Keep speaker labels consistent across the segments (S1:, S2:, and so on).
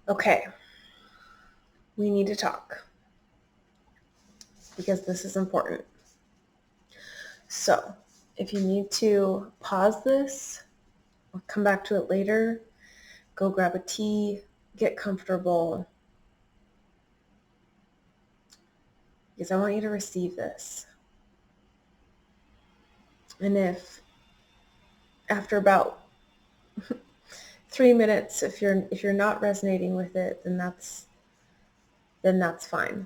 S1: Okay, we need to talk because this is important. So, if you need to pause this or come back to it later, go grab a tea, get comfortable, because I want you to receive this. And if after about 3 minutes, if you're not resonating with it, then that's fine.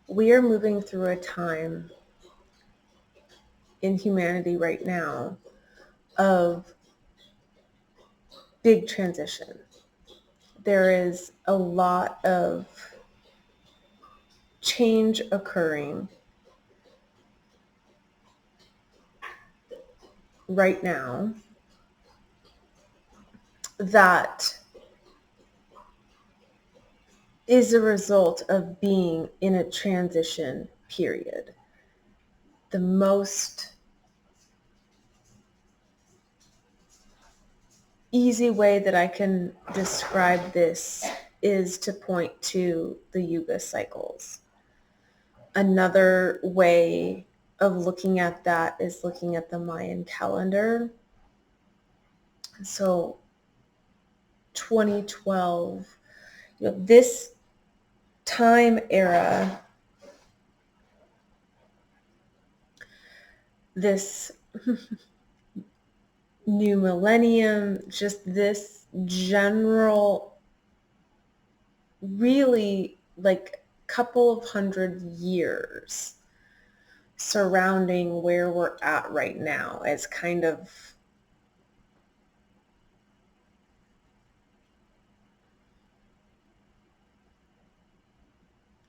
S1: We are moving through a time in humanity right now of big transition. There is a lot of change occurring right now that is a result of being in a transition period. The most easy way that I can describe this is to point to the yuga cycles. Another way of looking at that is looking at the Mayan calendar. So 2012, this time era, this new millennium, just this general, really like couple of 100 years surrounding where we're at right now as kind of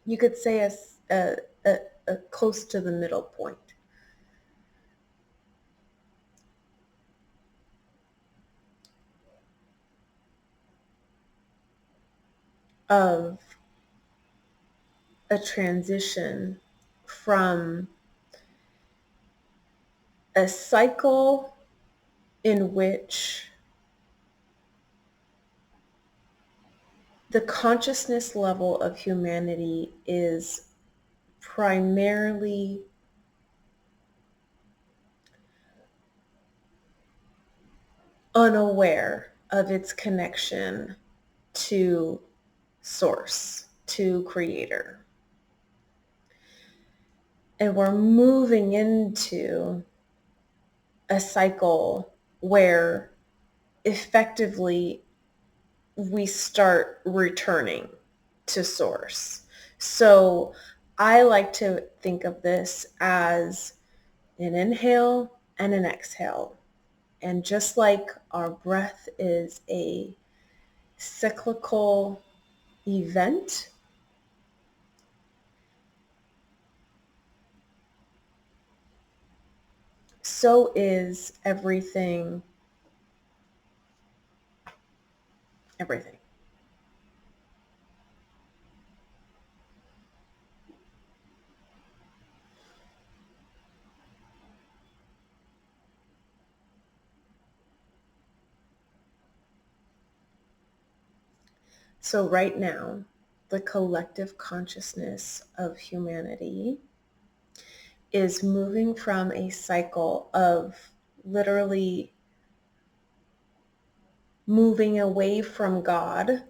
S1: you could say a close to the middle point of a transition from a cycle in which the consciousness level of humanity is primarily unaware of its connection to source, to creator. And we're moving into a cycle where effectively we start returning to source. So I like to think of this as an inhale and an exhale. And just like our breath is a cyclical event, so is everything. Everything. So right now, the collective consciousness of humanity is moving from a cycle of literally moving away from God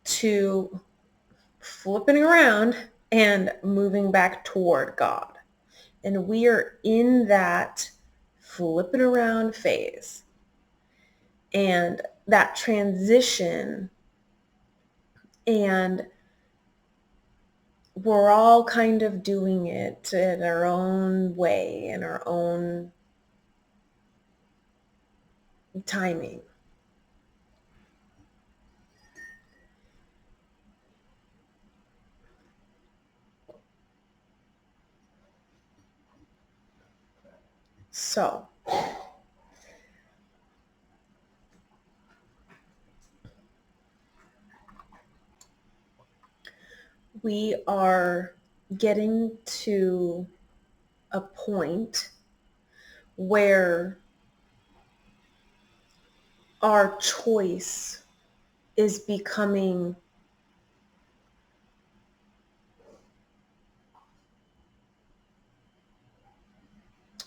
S1: to flipping around and moving back toward God. And we are in that flipping around phase. And that transition, and we're all kind of doing it in our own way, in our own timing. So we are getting to a point where our choice is becoming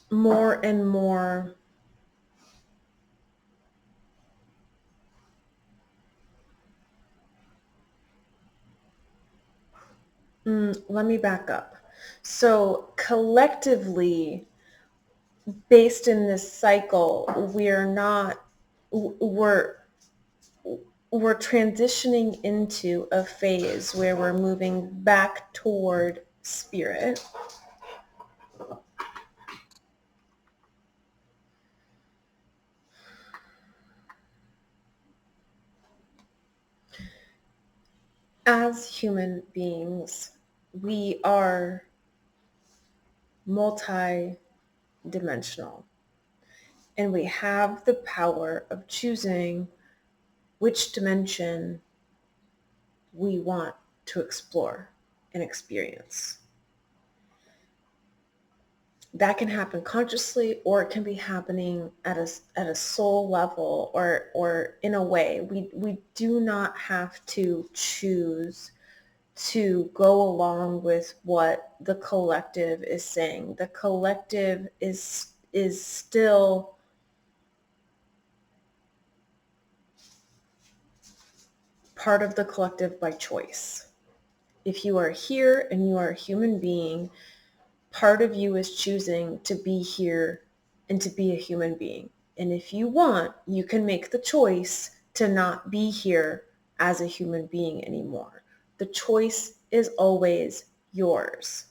S1: more and more let me back up. So collectively, based in this cycle, we're we're transitioning into a phase where we're moving back toward spirit. As human beings, we are multi-dimensional, and we have the power of choosing which dimension we want to explore and experience. That can happen consciously, or it can be happening at a soul level, or in a way. We do not have to choose to go along with what the collective is saying. The collective is still part of the collective by choice. If you are here and you are a human being, part of you is choosing to be here and to be a human being. And if you want, you can make the choice to not be here as a human being anymore. The choice is always yours.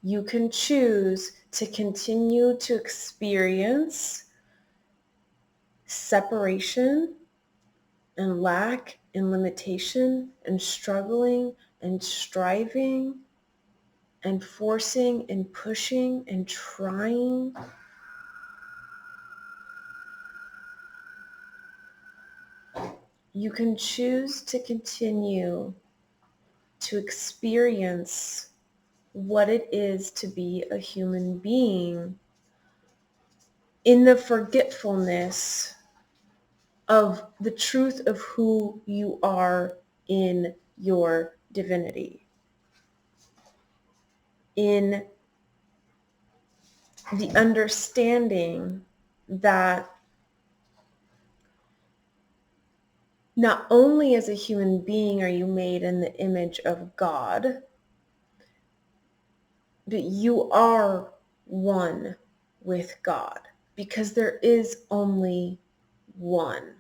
S1: You can choose to continue to experience separation and lack and limitation and struggling and striving and forcing and pushing and trying. You can choose to continue to experience what it is to be a human being in the forgetfulness of the truth of who you are in your divinity, in the understanding that not only as a human being are you made in the image of God, but you are one with God, because there is only one.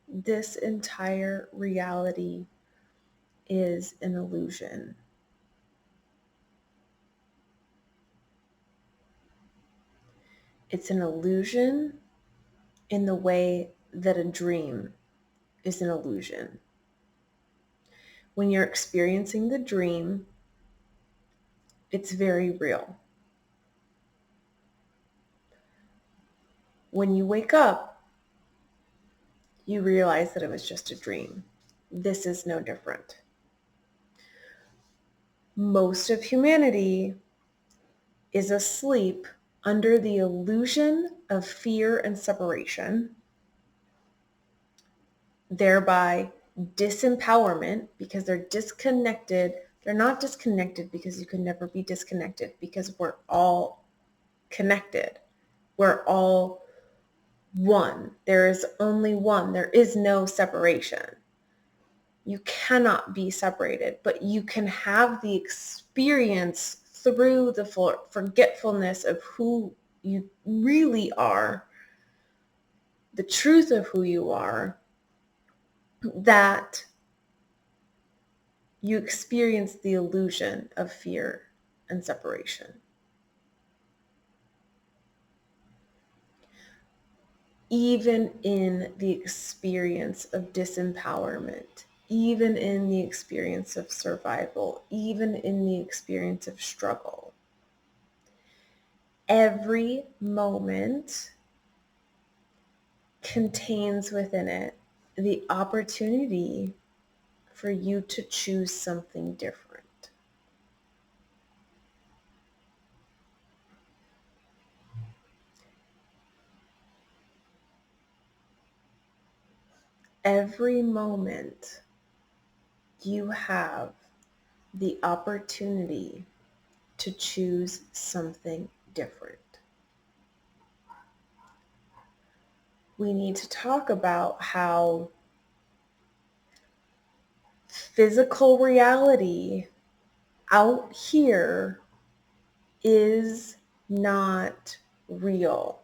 S1: This entire reality is an illusion. It's an illusion in the way that a dream is an illusion. When you're experiencing the dream, it's very real. When you wake up, you realize that it was just a dream. This is no different. Most of humanity is asleep under the illusion of fear and separation, thereby disempowerment, because they're disconnected. They're not disconnected because you can never be disconnected, because we're all connected. We're all one. There is only one. There is no separation. You cannot be separated, but you can have the experience through the forgetfulness of who you really are, the truth of who you are, that you experience the illusion of fear and separation. Even in the experience of disempowerment, even in the experience of survival, even in the experience of struggle, every moment contains within it the opportunity for you to choose something different. Every moment you have the opportunity to choose something different. We need to talk about how physical reality out here is not real.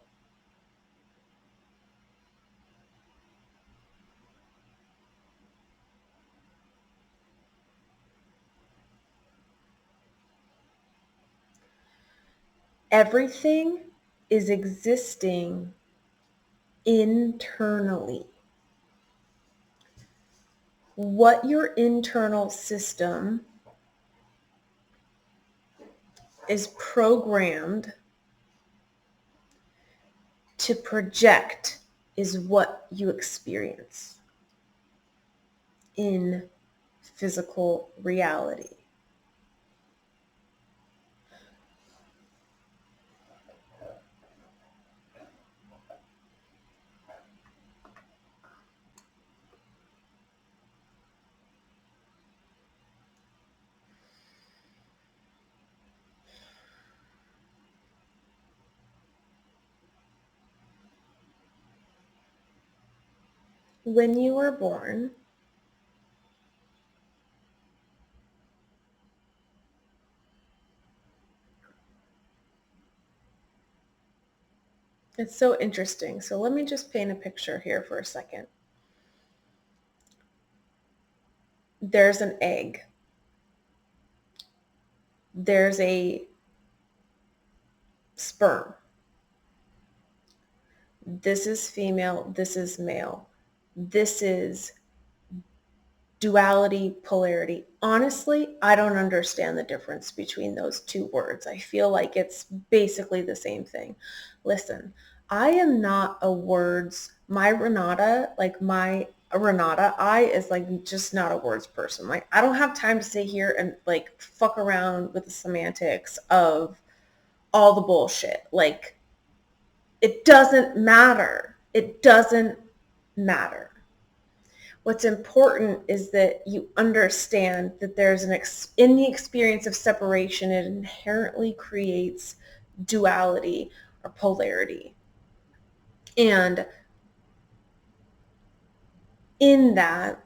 S1: Everything is existing internally. What your internal system is programmed to project is what you experience in physical reality. When you were born, it's so interesting. So let me just paint a picture here for a second. There's an egg. There's a sperm. This is female, this is male. This is duality, polarity. Honestly, I don't understand the difference between those two words. I feel like it's basically the same thing. Listen, I am not a words, Renata, I is like just not a words person. Like I don't have time to sit here and like fuck around with the semantics of all the bullshit. Like it doesn't matter. It doesn't matter. What's important is that you understand that there's in the experience of separation, it inherently creates duality or polarity. And in that,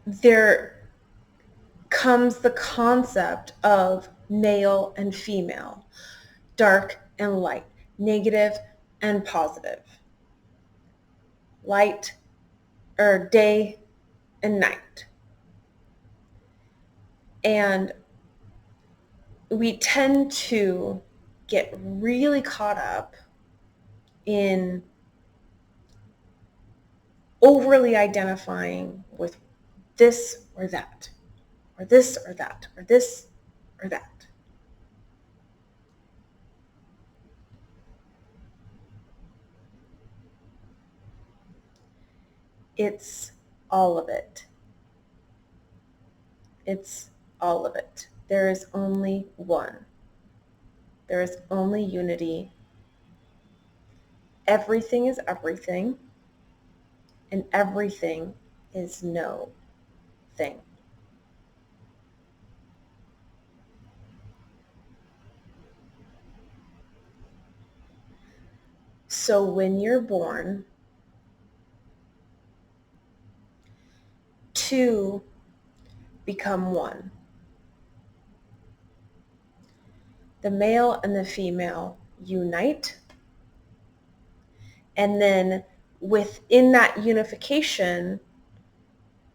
S1: there comes the concept of male and female, dark and light, negative and positive, light or day and night. And we tend to get really caught up in overly identifying with this or that, or this or that, or this or that. It's all of it. It's all of it. There is only one. There is only unity. Everything is everything, and everything is no thing. So when you're born, two become one. The male and the female unite, and then within that unification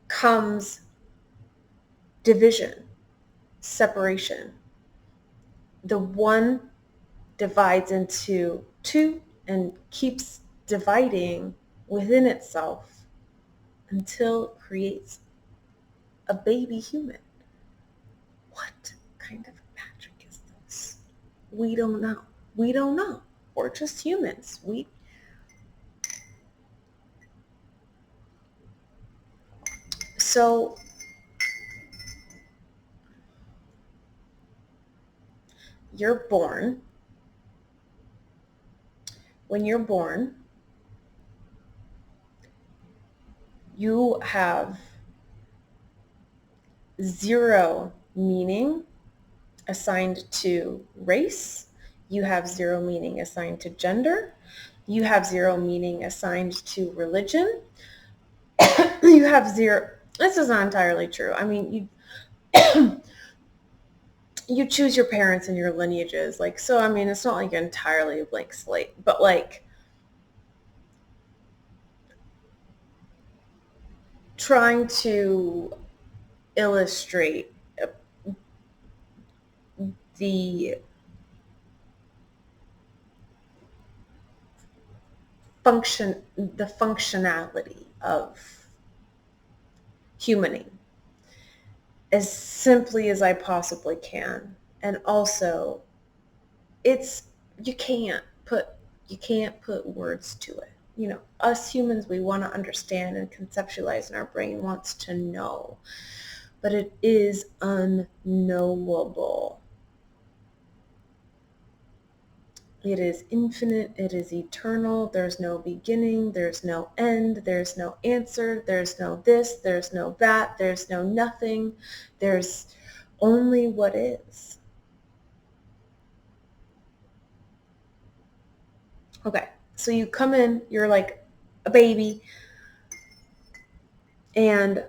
S1: comes division, separation. The one divides into two and keeps dividing within itself until it creates a baby human. What kind of magic is this? We don't know. We don't know. We're just humans. So you're born. When you're born, you have 0 meaning assigned to race. You have 0 meaning assigned to gender. You have 0 meaning assigned to religion. You have 0. This is not entirely true. I mean, you choose your parents and your lineages. Like, so, I mean, it's not like entirely a blank slate, but like trying to illustrate the functionality of humaning as simply as I possibly can. And also, it's you can't put words to it. You know, us humans, we want to understand and conceptualize, and our brain wants to know, but it is unknowable. It is infinite, it is eternal, there's no beginning, there's no end, there's no answer, there's no this, there's no that, there's no nothing, there's only what is. Okay, so you come in, you're like a baby, and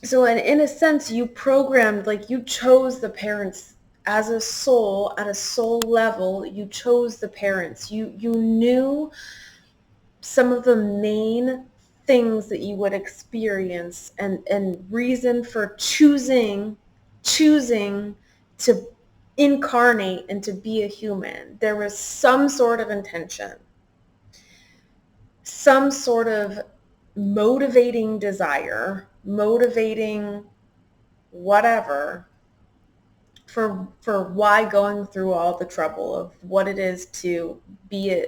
S1: so in a sense, you programmed, like you chose the parents as a soul, at a soul level, you chose the parents. You knew some of the main things that you would experience and reason for choosing to incarnate and to be a human. There was some sort of intention, some sort of motivating desire, motivating whatever for why going through all the trouble of what it is to be a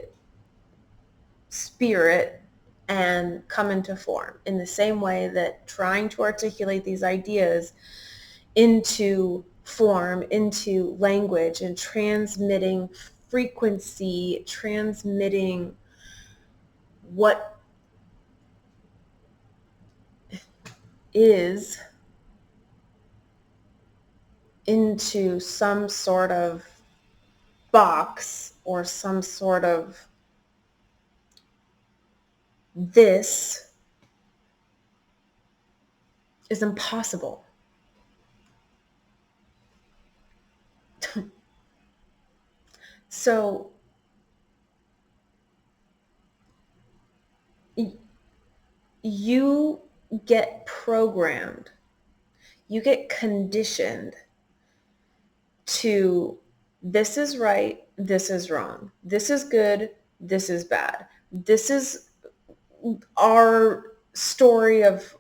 S1: spirit and come into form, in the same way that trying to articulate these ideas into form, into language, and transmitting frequency, transmitting what is into some sort of box or some sort of this is impossible. So you get programmed, you get conditioned to this is right, this is wrong, this is good, this is bad. This is our story of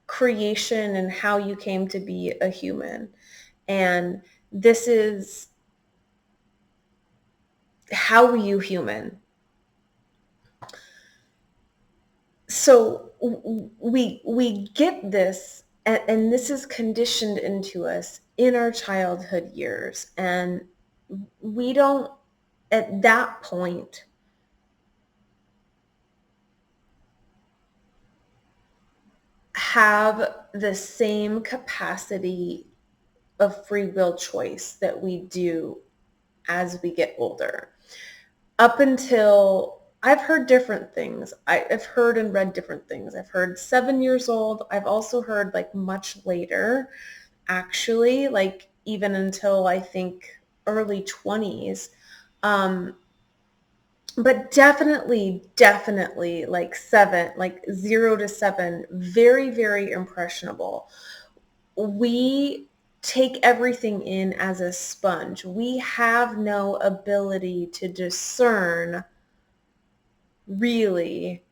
S1: creation and how you came to be a human. And this is how you human. So we get this, and this is conditioned into us in our childhood years, and we don't at that point have the same capacity of free will choice that we do as we get older. up until I've heard different things. I've heard and read different things. I've heard 7 years old. I've also heard like much later, actually, like even until I think early 20s. Um, but definitely like 7, like 0 to 7, very, very impressionable. We take everything in as a sponge. We have no ability to discern really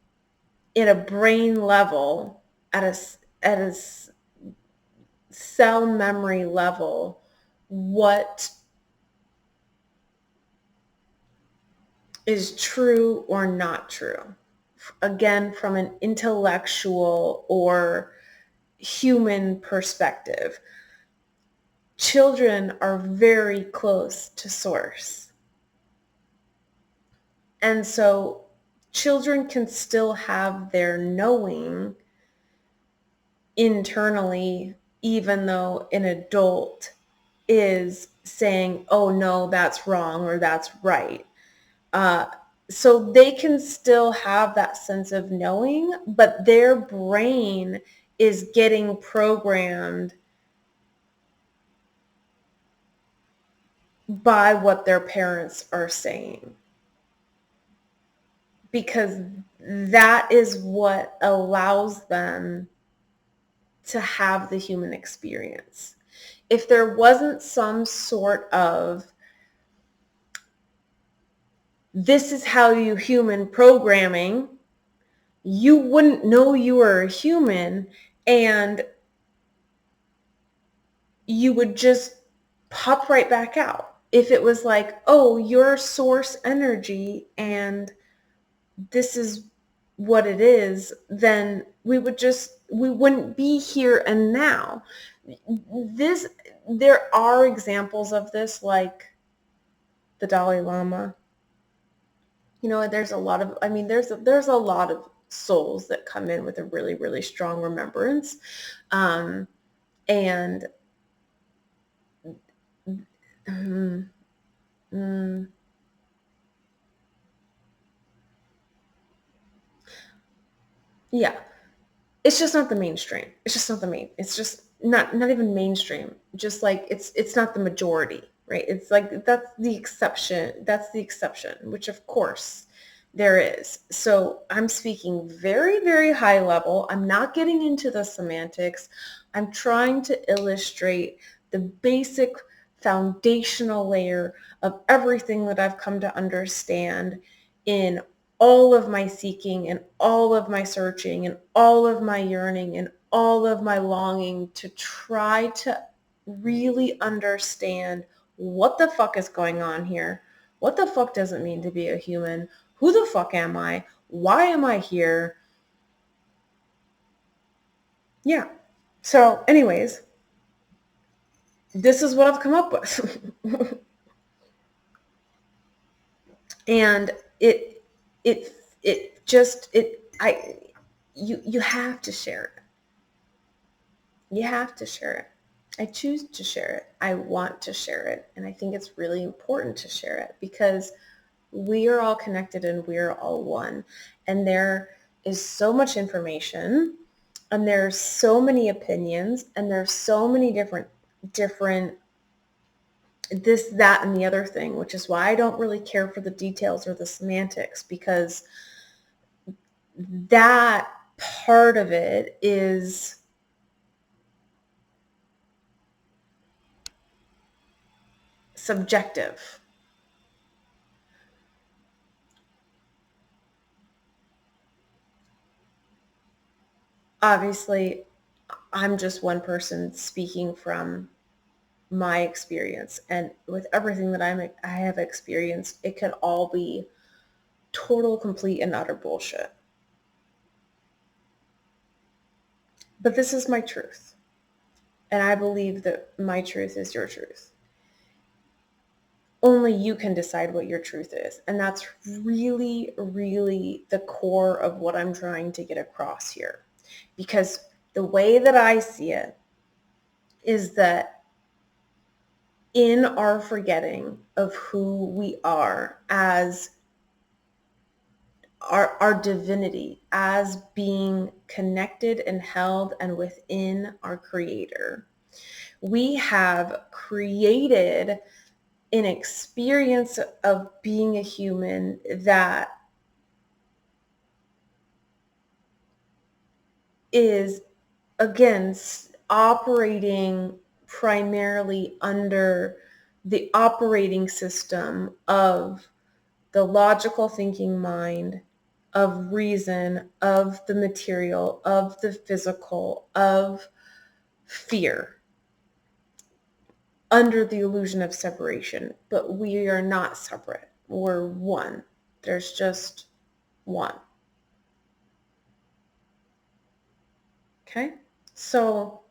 S1: at a brain level, at a cell memory level, what is true or not true. Again, from an intellectual or human perspective, children are very close to source. And so children can still have their knowing internally, even though an adult is saying, oh no, that's wrong or that's right. Uh, so they can still have that sense of knowing, but their brain is getting programmed by what their parents are saying, because that is what allows them to have the human experience. If there wasn't some sort of, this is how you human programming, you wouldn't know you were a human, and you would just pop right back out. If it was like, oh, your source energy and this is what it is, then we wouldn't be here and now. There are examples of this, like the Dalai Lama. There's a lot of, there's a lot of souls that come in with a really, really strong remembrance. And mm, mm, yeah, it's just not the mainstream. It's just not the main. It's just not even mainstream. Just like it's not the majority, right? It's like that's the exception. That's the exception, which of course there is. So I'm speaking very, very high level. I'm not getting into the semantics. I'm trying to illustrate the basic foundational layer of everything that I've come to understand in all of my seeking and all of my searching and all of my yearning and all of my longing to try to really understand what the fuck is going on here. What the fuck does it mean to be a human? Who the fuck am I? Why am I here? Yeah. So anyways, this is what I've come up with. And you have to share it. You have to share it. I choose to share it. I want to share it. And I think it's really important to share it because we are all connected and we're all one. And there is so much information and there's so many opinions and there's so many different this, that, and the other thing, which is why I don't really care for the details or the semantics, because that part of it is subjective. Obviously, I'm just one person speaking from my experience, and with everything that I have experienced, it could all be total, complete, and utter bullshit. But this is my truth, and I believe that my truth is your truth. Only you can decide what your truth is, and that's really, really the core of what I'm trying to get across here. Because the way that I see it is that in our forgetting of who we are as our divinity as being connected and held and within our Creator. We have created an experience of being a human that is, again, operating primarily under the operating system of the logical thinking mind, of reason, of the material, of the physical, of fear, under the illusion of separation. But we are not separate. We're one. There's just one. Okay? So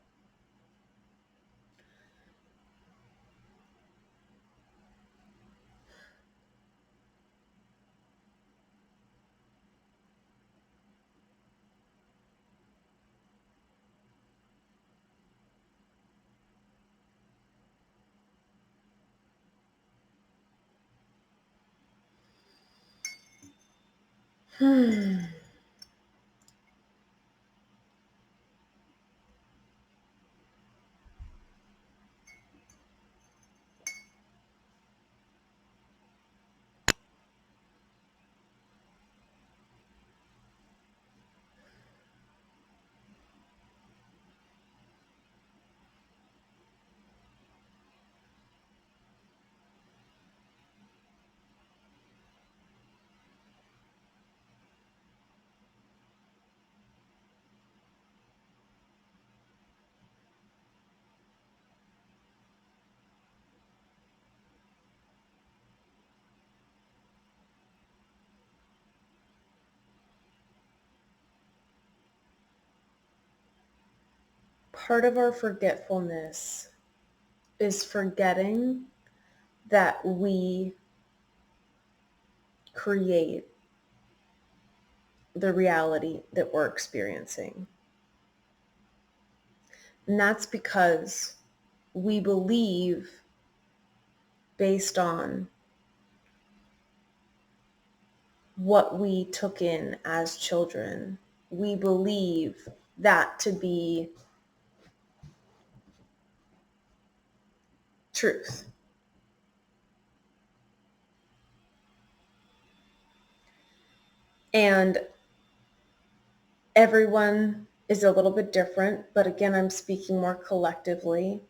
S1: part of our forgetfulness is forgetting that we create the reality that we're experiencing. And that's because we believe, based on what we took in as children, we believe that to be truth. And everyone is a little bit different, but again, I'm speaking more collectively.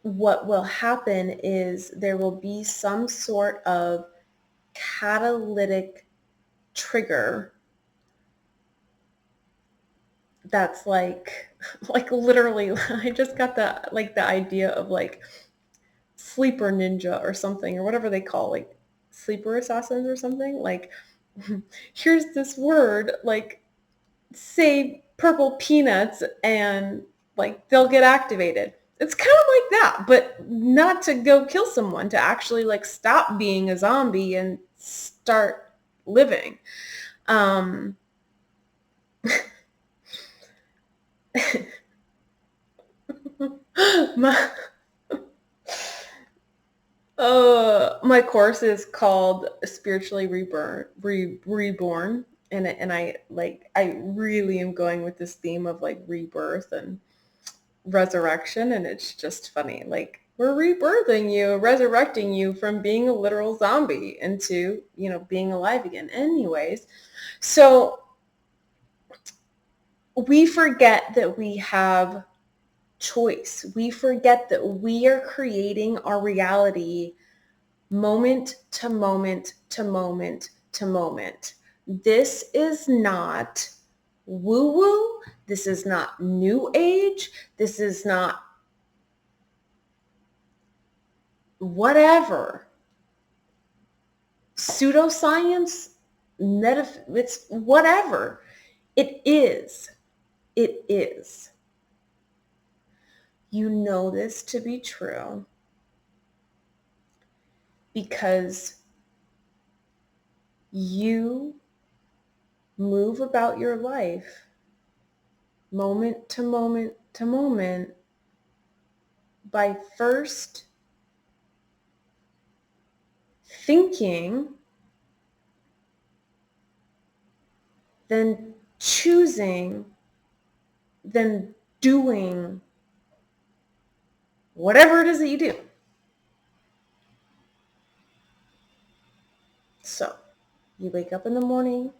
S1: What will happen is there will be some sort of catalytic trigger that's like literally, I just got the idea of like sleeper ninja or something, or whatever they call like sleeper assassins or something. Like, here's this word, like say purple peanuts, and like they'll get activated. It's kind of like that, but not to go kill someone, to actually like stop being a zombie and start living. Um, my, my course is called Spiritually Reborn. And I really am going with this theme of like rebirth and resurrection. And it's just funny. Like, we're rebirthing you, resurrecting you from being a literal zombie into, being alive again. Anyways, so we forget that we have choice. We forget that we are creating our reality moment to moment to moment to moment. This is not woo-woo. This is not new age. This is not whatever. Pseudoscience, it's whatever. It is. It is. You know this to be true because you move about your life moment to moment to moment by first thinking then choosing, then doing whatever it is that you do. So you wake up in the morning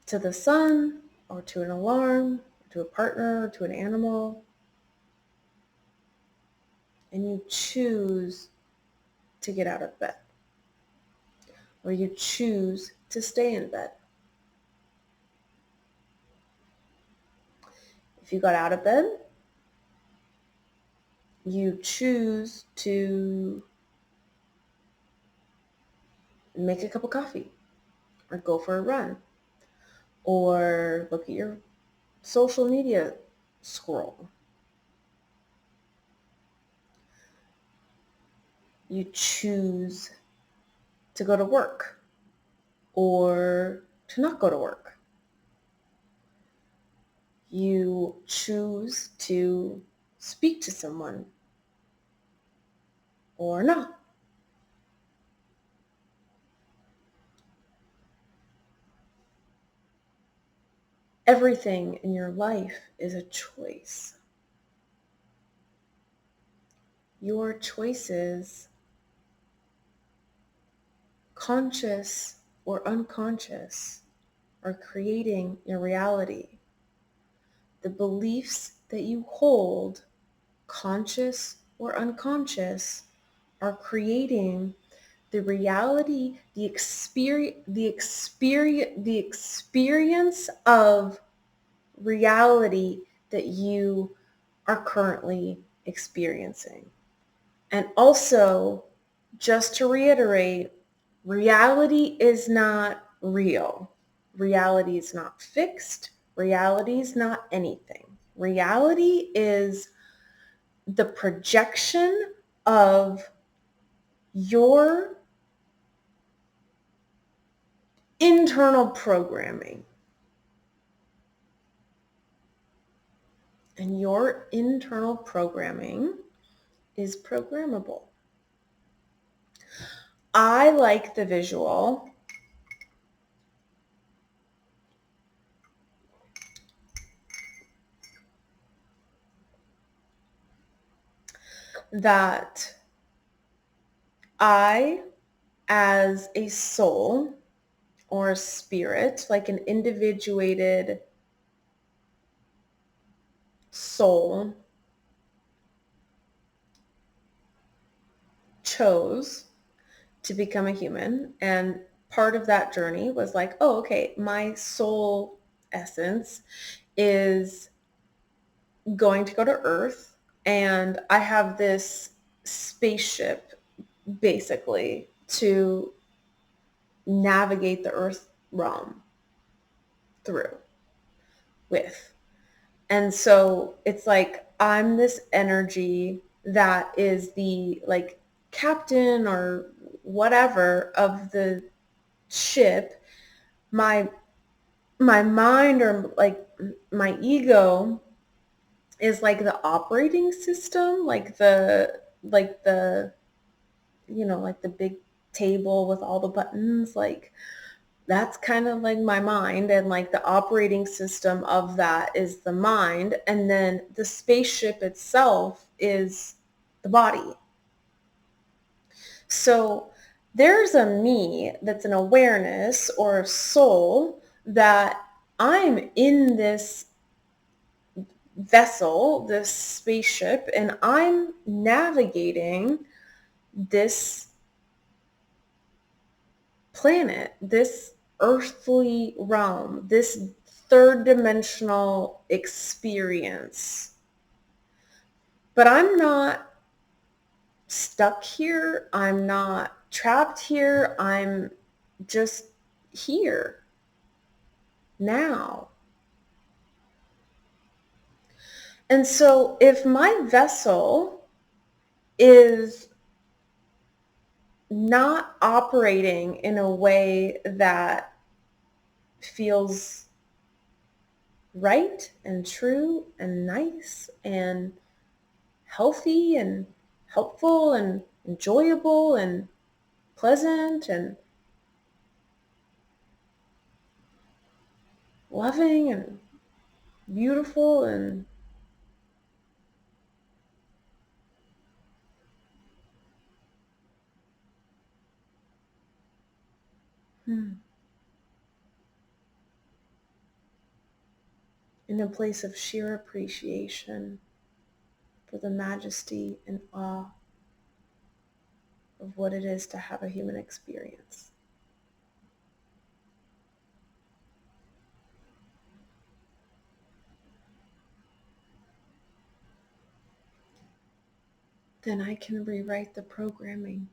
S1: to the sun, or to an alarm, or to a partner, or to an animal, and you choose to get out of bed, or you choose to stay in bed. If you got out of bed, you choose to make a cup of coffee, or go for a run, or look at your social media scroll. You choose to go to work or to not go to work. You choose to speak to someone or not. Everything in your life is a choice. Your choices, conscious or unconscious, are creating your reality. The beliefs that you hold, conscious or unconscious, are creating the reality, the experience of reality that you are currently experiencing. And also, just to reiterate, reality is not real. Reality is not fixed. Reality is not anything. Reality is the projection of your internal programming. And your internal programming is programmable. I like the visual that I, as a soul or a spirit, like an individuated soul, chose to become a human. And part of that journey was like, oh, okay, my soul essence is going to go to Earth, and I have this spaceship basically to navigate the Earth realm through with. And so it's like I'm this energy that is the like captain or whatever of the ship. My mind, or like my ego, is like the operating system, like the like the big table with all the buttons. Like that's kind of like my mind, and like the operating system of that is the mind, and then the spaceship itself is the body. So there's a me that's an awareness or a soul, that I'm in this vessel, this spaceship, and I'm navigating this planet, this earthly realm, this third dimensional experience. But I'm not stuck here. I'm not trapped here. I'm just here now. And so if my vessel is not operating in a way that feels right and true and nice and healthy and helpful and enjoyable and pleasant and loving and beautiful and in a place of sheer appreciation for the majesty and awe of what it is to have a human experience. Then I can rewrite the programming.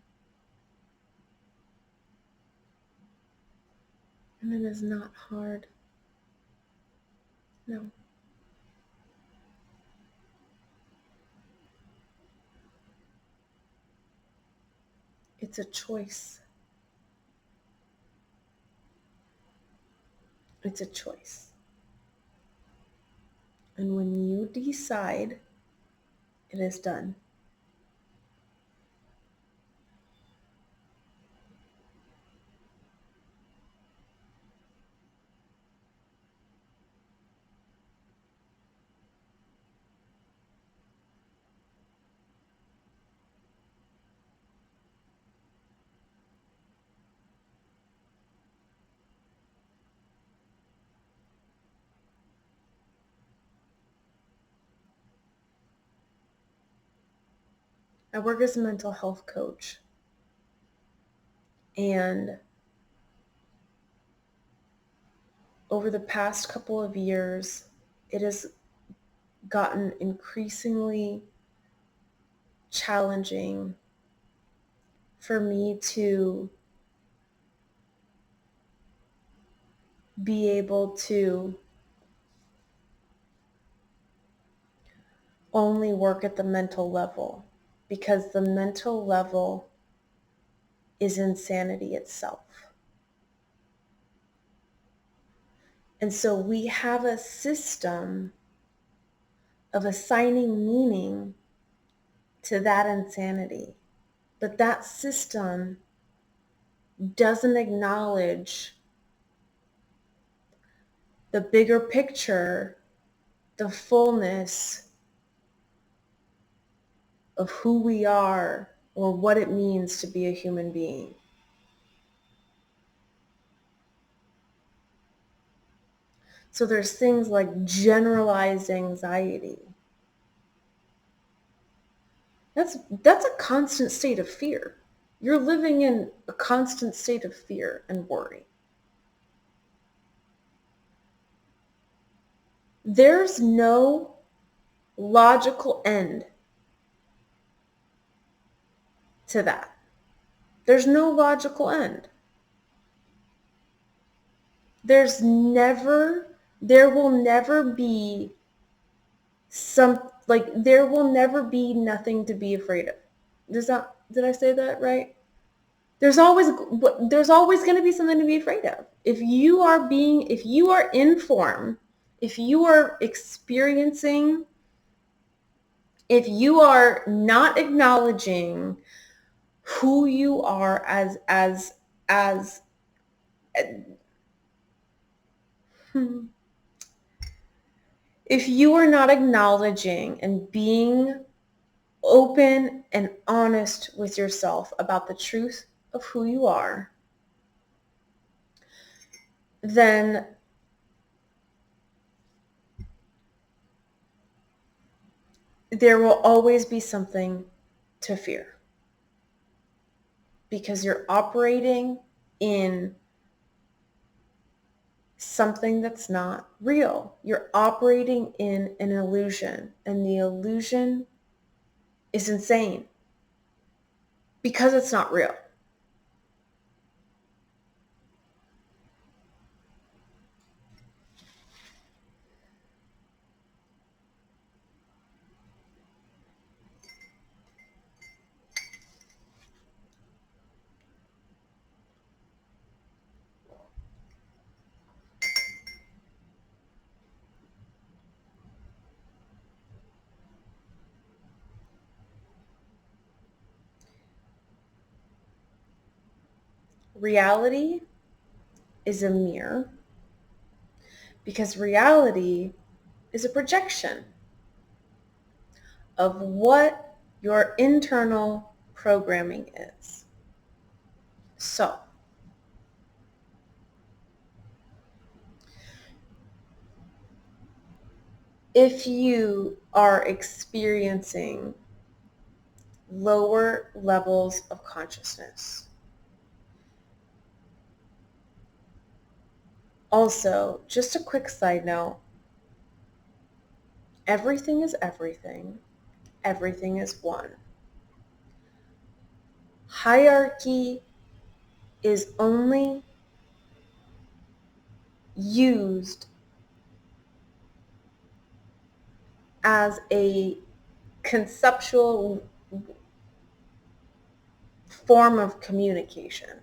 S1: And it is not hard. No. It's a choice. It's a choice. And when you decide, it is done. I work as a mental health coach. And over the past couple of years, it has gotten increasingly challenging for me to be able to only work at the mental level, because the mental level is insanity itself. And so we have a system of assigning meaning to that insanity. But that system doesn't acknowledge the bigger picture, the fullness of who we are or what it means to be a human being. So there's things like generalized anxiety. That's a constant state of fear. You're living in a constant state of fear and worry. There's no logical end to that. There's no logical end. There will never be there will never be nothing to be afraid of. Did I say that right? There's always going to be something to be afraid of. If you are in form, if you are experiencing, if you are not acknowledging who you are as if you are not acknowledging and being open and honest with yourself about the truth of who you are, then there will always be something to fear, because you're operating in something that's not real. You're operating in an illusion, and the illusion is insane because it's not real. Reality is a mirror, because reality is a projection of what your internal programming is. So, if you are experiencing lower levels of consciousness, also, just a quick side note, everything is everything. Everything is one. Hierarchy is only used as a conceptual form of communication.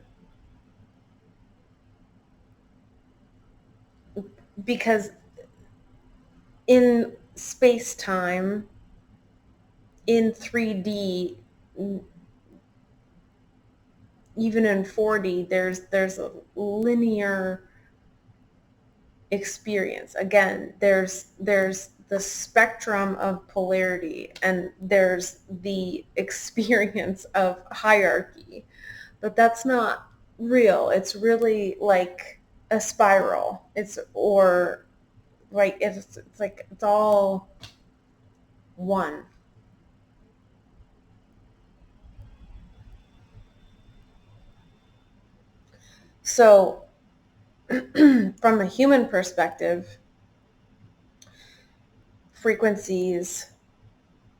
S1: Because in space-time, in 3D, even in 4D, there's a linear experience. Again, there's the spectrum of polarity, and there's the experience of hierarchy. But that's not real. It's really like a spiral. It's like it's all one. So from a human perspective, frequencies,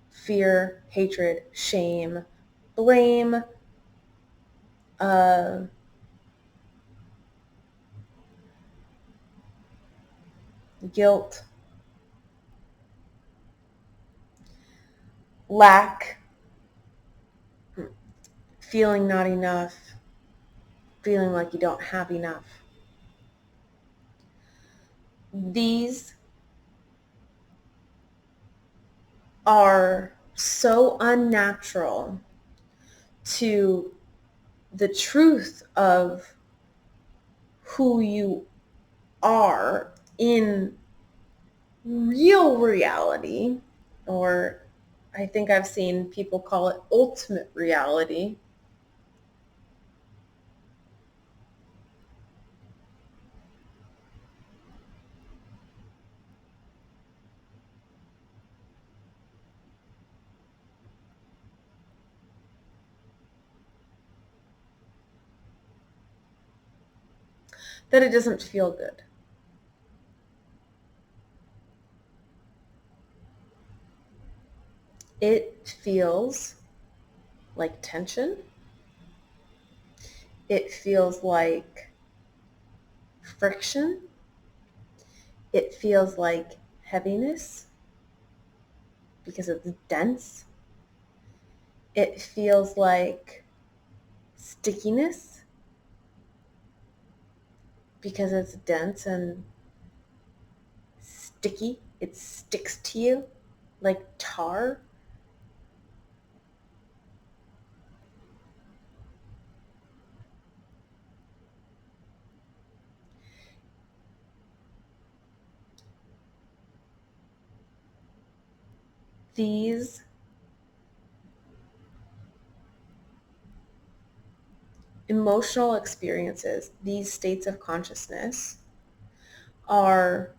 S1: fear, hatred, shame, blame, uh, guilt, lack, feeling not enough, feeling like you don't have enough. These are so unnatural to the truth of who you are in real reality, or I think I've seen people call it ultimate reality. That it doesn't feel good. It feels like tension. It feels like friction. It feels like heaviness because it's dense. It feels like stickiness because it's dense and sticky. It sticks to you like tar. These emotional experiences, these states of consciousness, are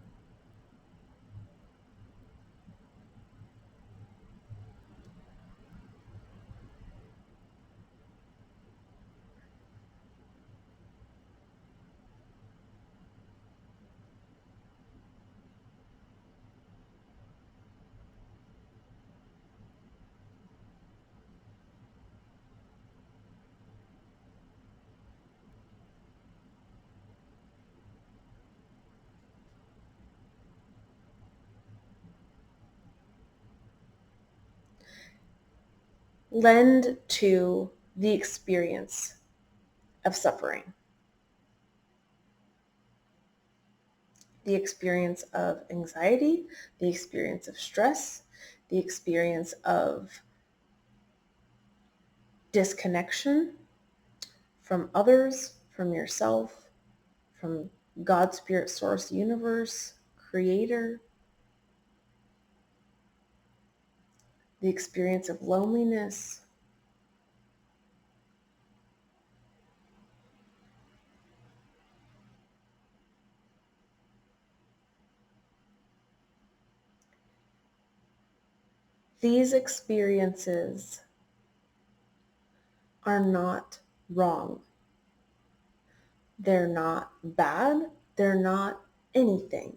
S1: lend to the experience of suffering, the experience of anxiety, the experience of stress, the experience of disconnection from others, from yourself, from God, Spirit, Source, Universe, Creator, the experience of loneliness, these experiences are not wrong. They're not bad. They're not anything.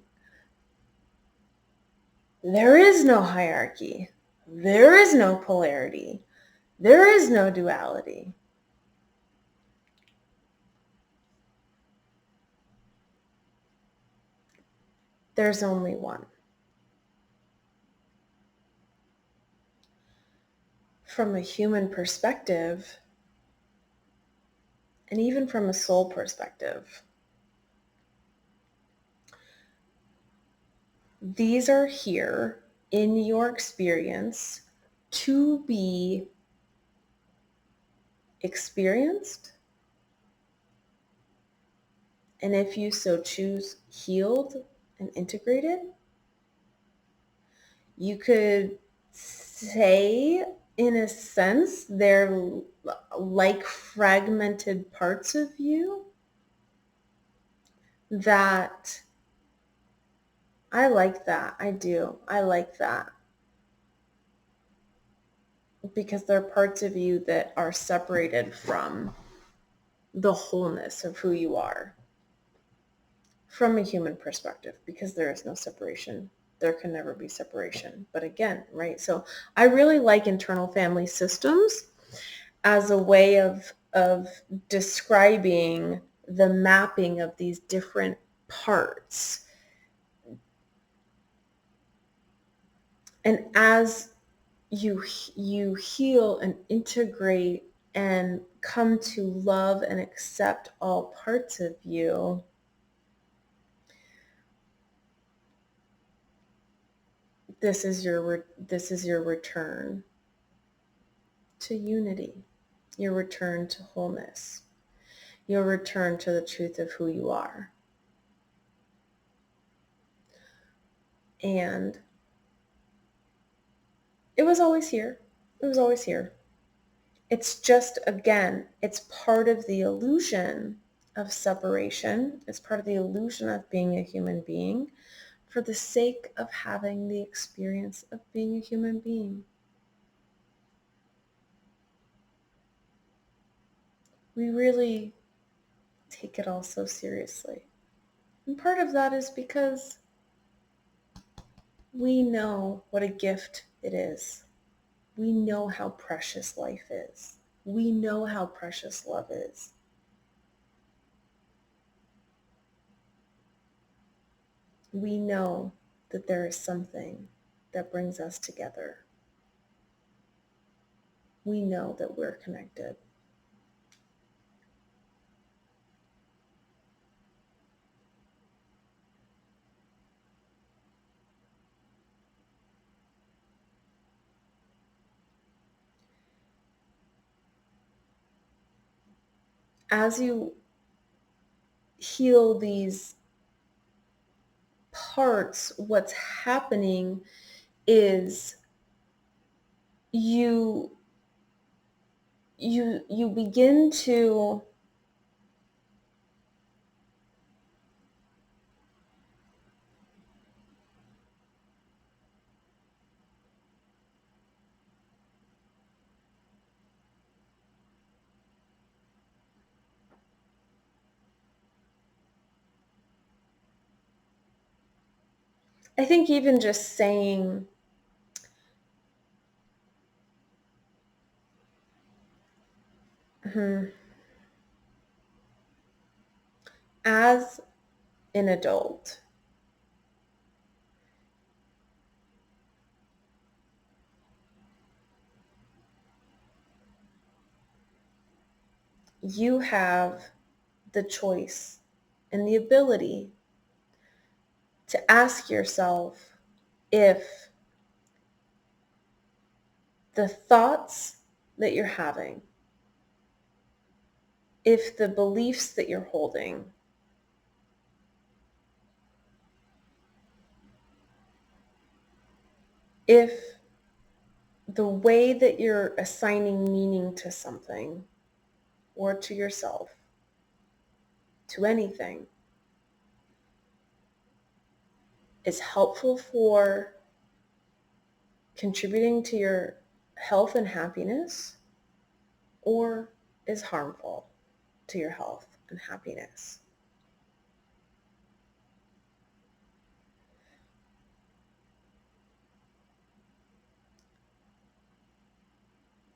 S1: There is no hierarchy. There is no polarity. There is no duality. There's only one. From a human perspective, and even from a soul perspective, these are here in your experience to be experienced, and if you so choose, healed and integrated. You could say, in a sense, they're like fragmented parts of you that I like that. I do. I like that. Because they're parts of you that are separated from the wholeness of who you are from a human perspective, because there is no separation. There can never be separation. But again, right? So I really like internal family systems as a way of describing the mapping of these different parts. And as you heal and integrate and come to love and accept all parts of you, this is your return to unity, your return to wholeness, your return to the truth of who you are. And it was always here. It was always here. It's just, again, it's part of the illusion of separation. It's part of the illusion of being a human being for the sake of having the experience of being a human being. We really take it all so seriously. And part of that is because we know what a gift it is. We know how precious life is. We know how precious love is. We know that there is something that brings us together. We know that we're connected. As you heal these parts, what's happening is you begin to I think even just saying as an adult, you have the choice and the ability to ask yourself if the thoughts that you're having, if the beliefs that you're holding If the way that you're assigning meaning to something or to yourself, to anything, is helpful for contributing to your health and happiness, or is harmful to your health and happiness.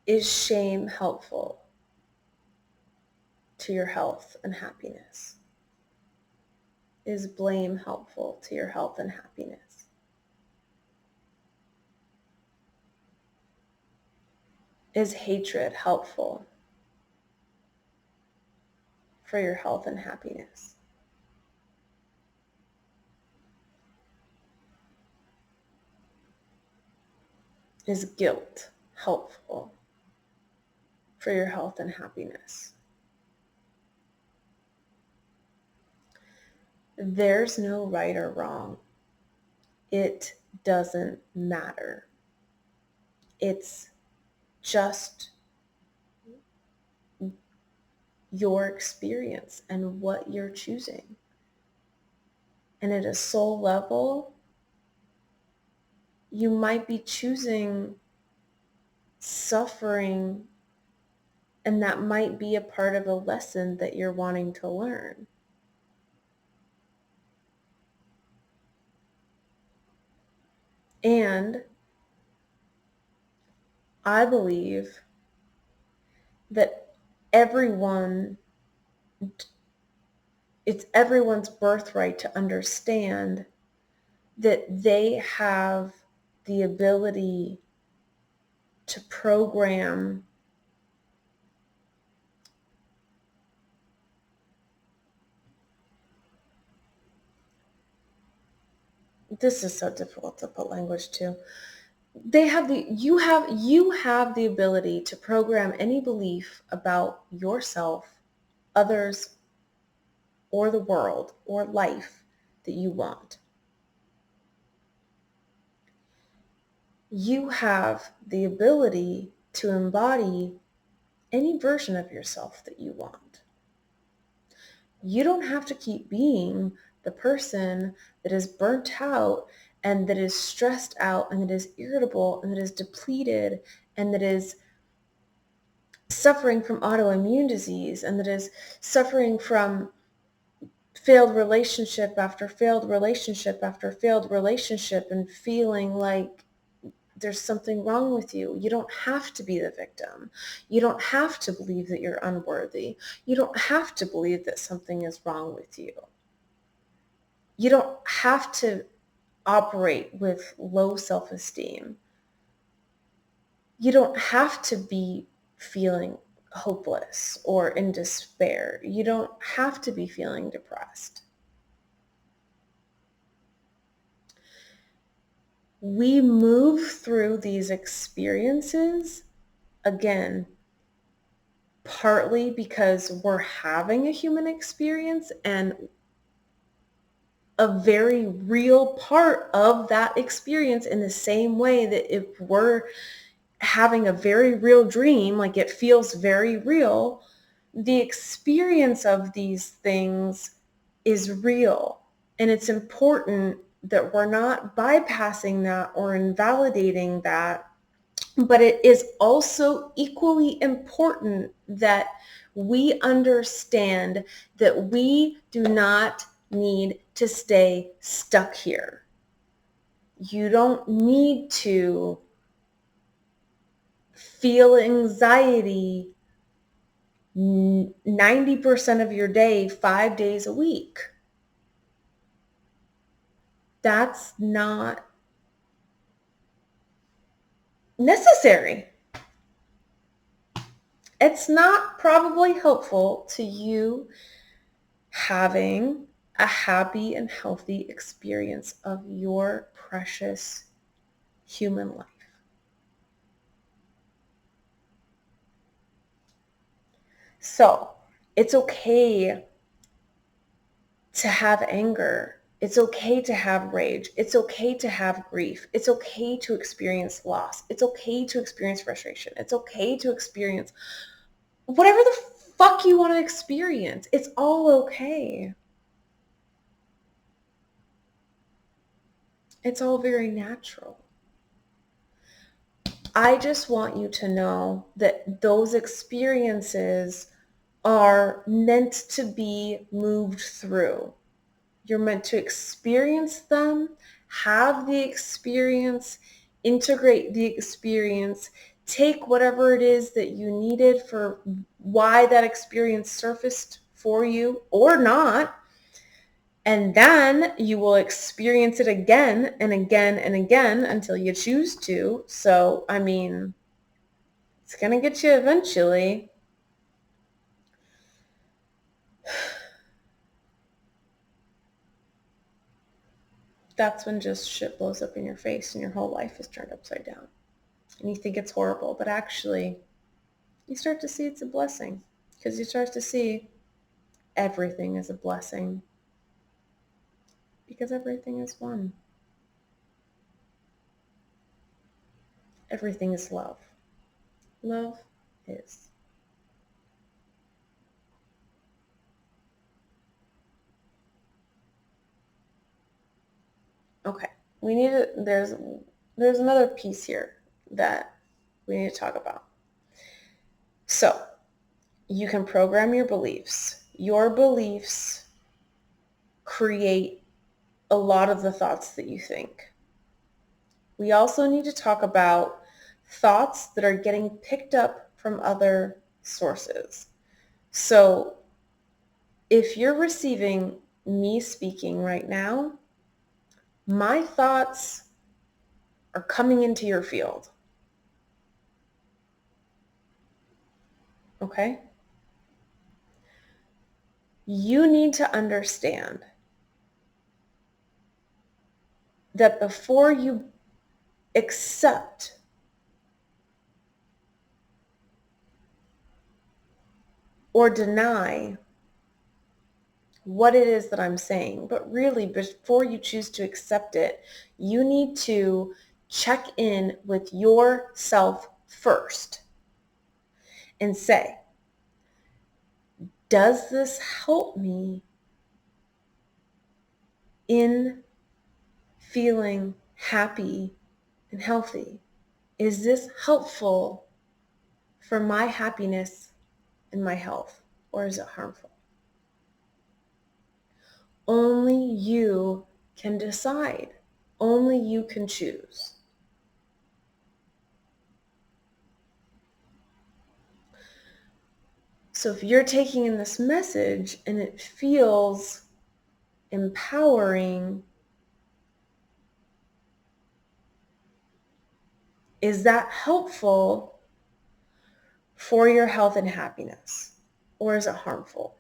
S1: Is shame helpful to your health and happiness? Is blame helpful to your health and happiness? Is hatred helpful for your health and happiness? Is guilt helpful for your health and happiness? There's no right or wrong. It doesn't matter. It's just your experience and what you're choosing. And at a soul level, you might be choosing suffering, and that might be a part of a lesson that you're wanting to learn. And I believe that it's everyone's birthright to understand that they have the ability to program this is so difficult to put language to. You have the ability to program any belief about yourself, others, or the world or life that you want. You have the ability to embody any version of yourself that you want. You don't have to keep being the person that is burnt out and that is stressed out and that is irritable and that is depleted and that is suffering from autoimmune disease and that is suffering from failed relationship after failed relationship after failed relationship and feeling like there's something wrong with you. You don't have to be the victim. You don't have to believe that you're unworthy. You don't have to believe that something is wrong with you. You don't have to operate with low self-esteem. You don't have to be feeling hopeless or in despair. You don't have to be feeling depressed. We move through these experiences, again, partly because we're having a human experience, and a very real part of that experience, in the same way that if we're having a very real dream, like it feels very real, the experience of these things is real. And it's important that we're not bypassing that or invalidating that. But it is also equally important that we understand that we do not need to stay stuck here. You don't need to feel anxiety 90% of your day, 5 days a week. That's not necessary. It's not probably helpful to you having a happy and healthy experience of your precious human life. So it's okay to have anger. It's okay to have rage. It's okay to have grief. It's okay to experience loss. It's okay to experience frustration. It's okay to experience whatever the fuck you want to experience. It's all okay. It's all very natural. I just want you to know that those experiences are meant to be moved through. You're meant to experience them, have the experience, integrate the experience, take whatever it is that you needed for why that experience surfaced for you or not, and then you will experience it again and again and again until you choose to. So, I mean, it's going to get you eventually. That's when just shit blows up in your face and your whole life is turned upside down. And you think it's horrible, but actually you start to see it's a blessing, because you start to see everything is a blessing, because everything is one. Everything is love. Love is. Okay. There's another piece here that we need to talk about. So, you can program your beliefs. Your beliefs create a lot of the thoughts that you think. We also need to talk about thoughts that are getting picked up from other sources. So if you're receiving me speaking right now, my thoughts are coming into your field. Okay? You need to understand that before you accept or deny what it is that I'm saying, but really before you choose to accept it, you need to check in with yourself first and say, does this help me in feeling happy and healthy? Is this helpful for my happiness and my health, or is it harmful? Only you can decide. Only you can choose. So if you're taking in this message and it feels empowering, is that helpful for your health and happiness, or is it harmful?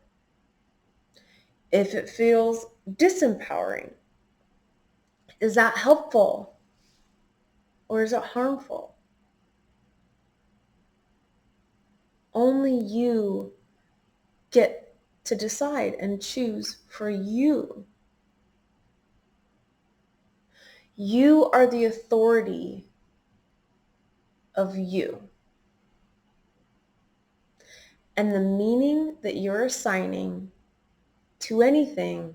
S1: If it feels disempowering, is that helpful, or is it harmful? Only you get to decide and choose for you. You are the authority of you. And the meaning that you're assigning to anything,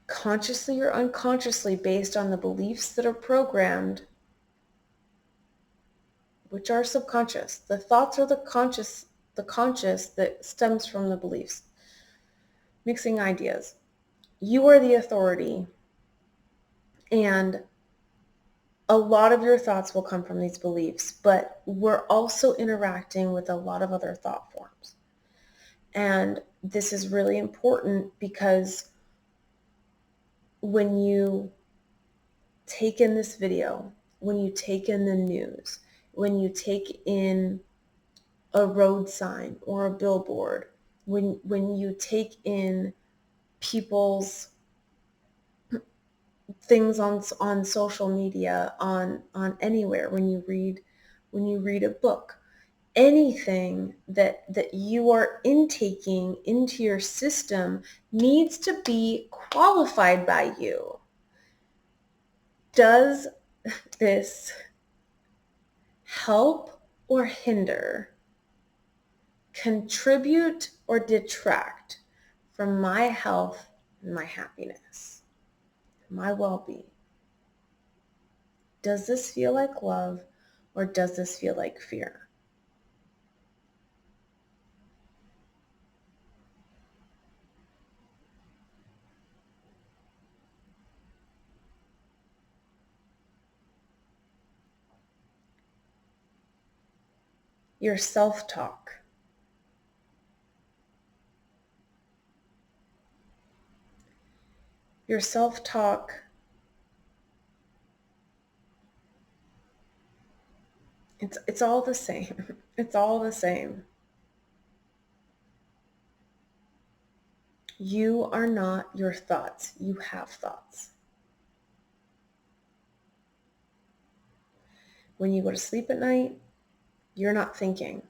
S1: consciously or unconsciously, based on the beliefs that are programmed, which are subconscious. The thoughts are the conscious that stems from the beliefs. Mixing ideas. You are the authority, and a lot of your thoughts will come from these beliefs, but we're also interacting with a lot of other thought forms. And this is really important because when you take in this video, when you take in the news, when you take in a road sign or a billboard, when you take in people's things on social media, on anywhere, when you read a book, anything that you are intaking into your system needs to be qualified by you. Does this help or hinder, contribute or detract from my health and my happiness, my well-being? Does this feel like love or does this feel like fear? Your self-talk. Your self-talk, it's all the same. It's all the same. You are not your thoughts. You have thoughts. When you go to sleep at night, you're not thinking.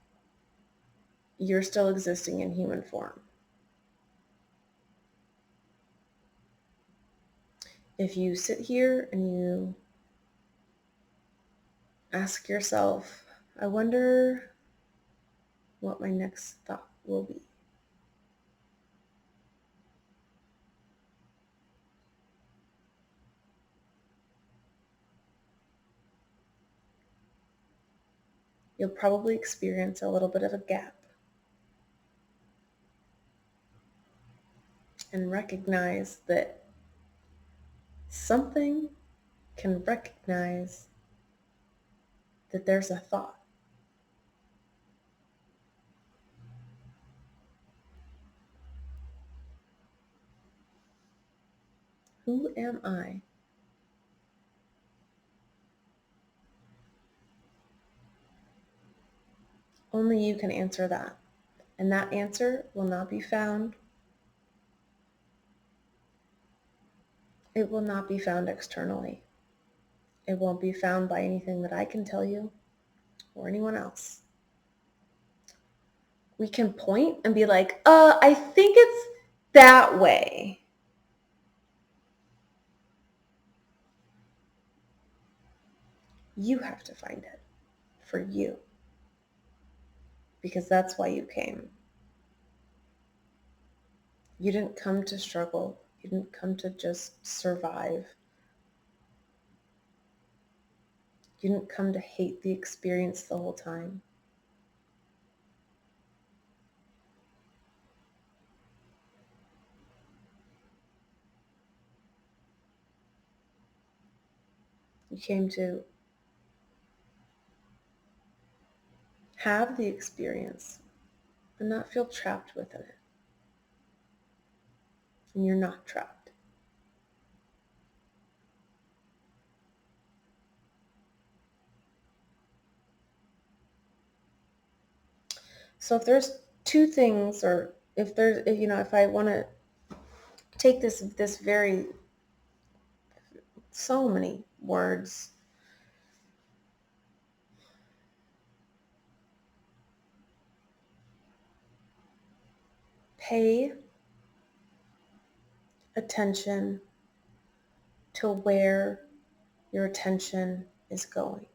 S1: You're still existing in human form. If you sit here and you ask yourself, I wonder what my next thought will be. You'll probably experience a little bit of a gap and recognize that something can recognize that there's a thought. Who am I? Only you can answer that. And that answer will not be found. It will not be found externally. It won't be found by anything that I can tell you or anyone else. We can point and be like, I think it's that way. You have to find it for you, because that's why you came. You didn't come to struggle. You didn't come to just survive. You didn't come to hate the experience the whole time. You came to have the experience and not feel trapped within it. And you're not trapped. So if there's two things, or if there's, if I want to take this very, so many words, pay attention to where your attention is going.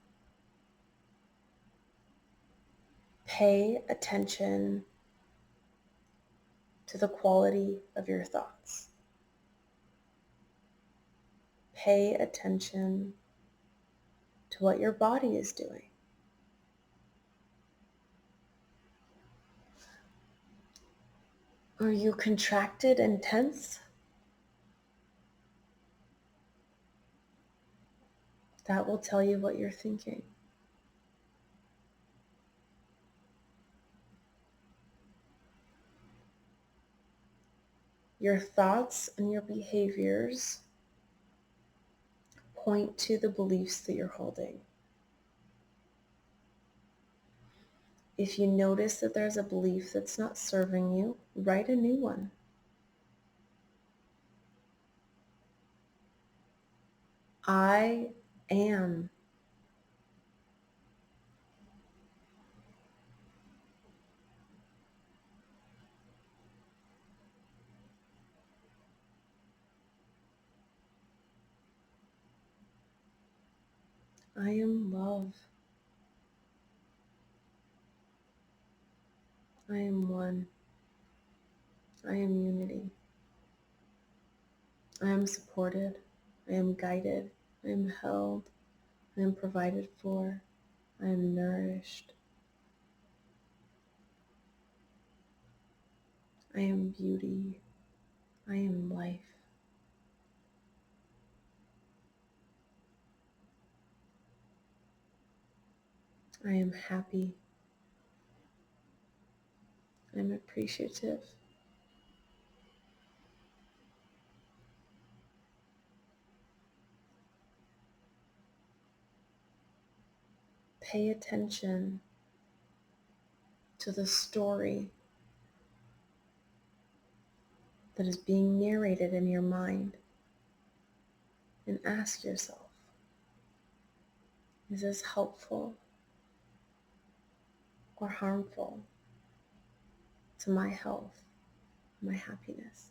S1: Pay attention to the quality of your thoughts. Pay attention to what your body is doing. Are you contracted and tense? That will tell you what you're thinking. Your thoughts and your behaviors point to the beliefs that you're holding. If you notice that there's a belief that's not serving you, write a new one. I am. I am love. I am one. I am unity. I am supported. I am guided. I am held. I am provided for. I am nourished. I am beauty. I am life. I am happy. I'm appreciative. Pay attention to the story that is being narrated in your mind and ask yourself, is this helpful or harmful to my health, my happiness,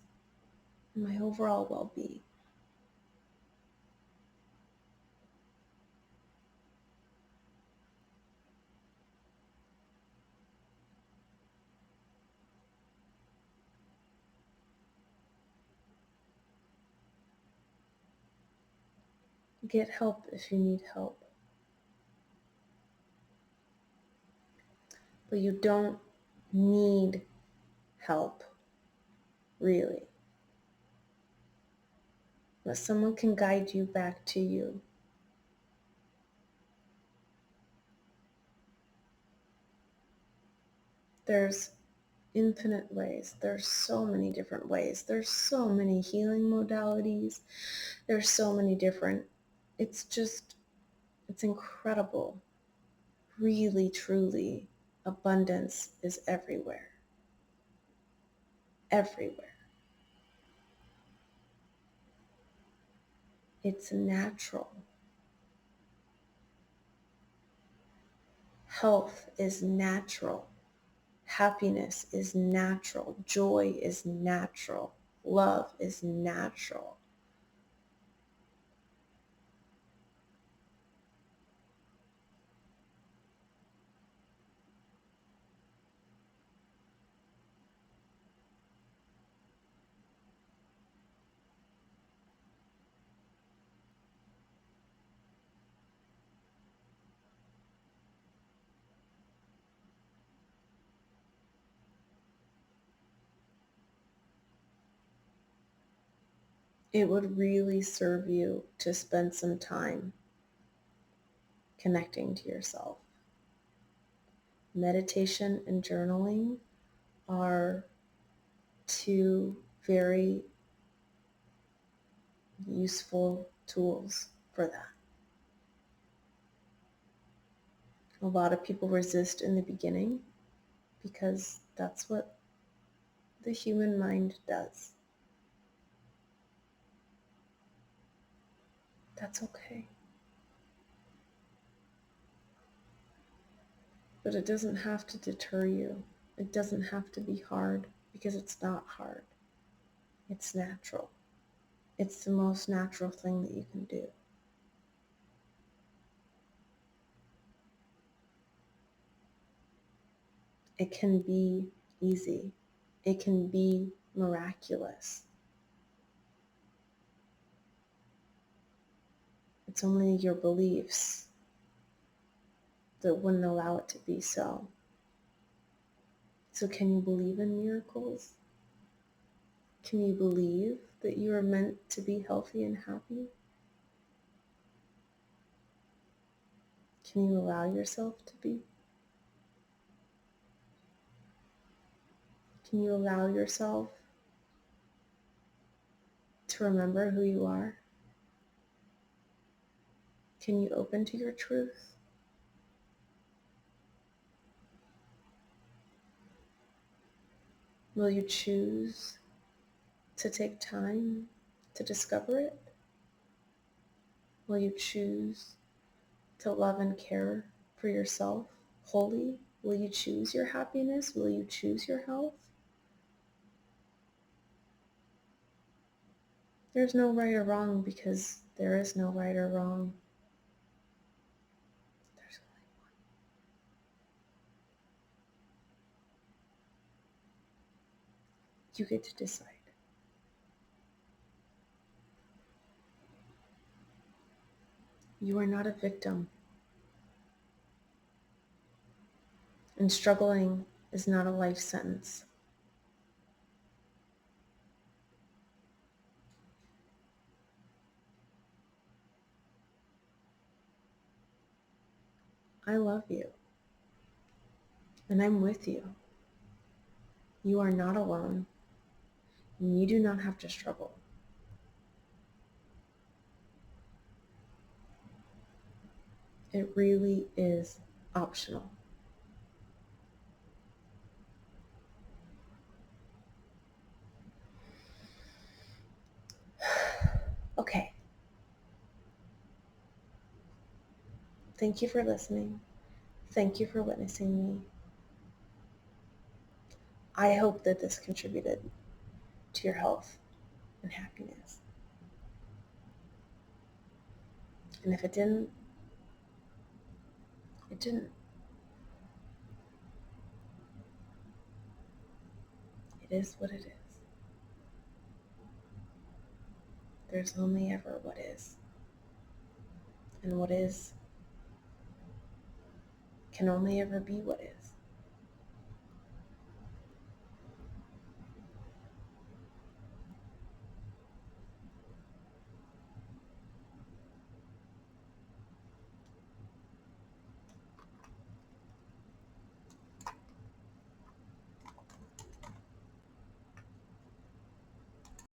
S1: and my overall well-being? Get help if you need help, but you don't need help, really. But someone can guide you back to you. There's infinite ways. There's so many different ways. There's so many healing modalities. There's so many different, it's incredible. Really, truly, abundance is everywhere. Everywhere. It's natural. Health is natural. Happiness is natural. Joy is natural. Love is natural. It would really serve you to spend some time connecting to yourself. Meditation and journaling are two very useful tools for that. A lot of people resist in the beginning because that's what the human mind does. That's okay. But it doesn't have to deter you. It doesn't have to be hard because it's not hard. It's natural. It's the most natural thing that you can do. It can be easy. It can be miraculous. It's only your beliefs that wouldn't allow it to be so. So can you believe in miracles? Can you believe that you are meant to be healthy and happy? Can you allow yourself to be? Can you allow yourself to remember who you are? Can you open to your truth? Will you choose to take time to discover it? Will you choose to love and care for yourself wholly? Will you choose your happiness? Will you choose your health? There's no right or wrong because there is no right or wrong. You get to decide. You are not a victim. And struggling is not a life sentence. I love you. And I'm with you. You are not alone. And you do not have to struggle. It really is optional. Okay. Thank you for listening. Thank you for witnessing me. I hope that this contributed to your health and happiness. And if it didn't, it didn't. It is what it is. There's only ever what is. And what is can only ever be what is.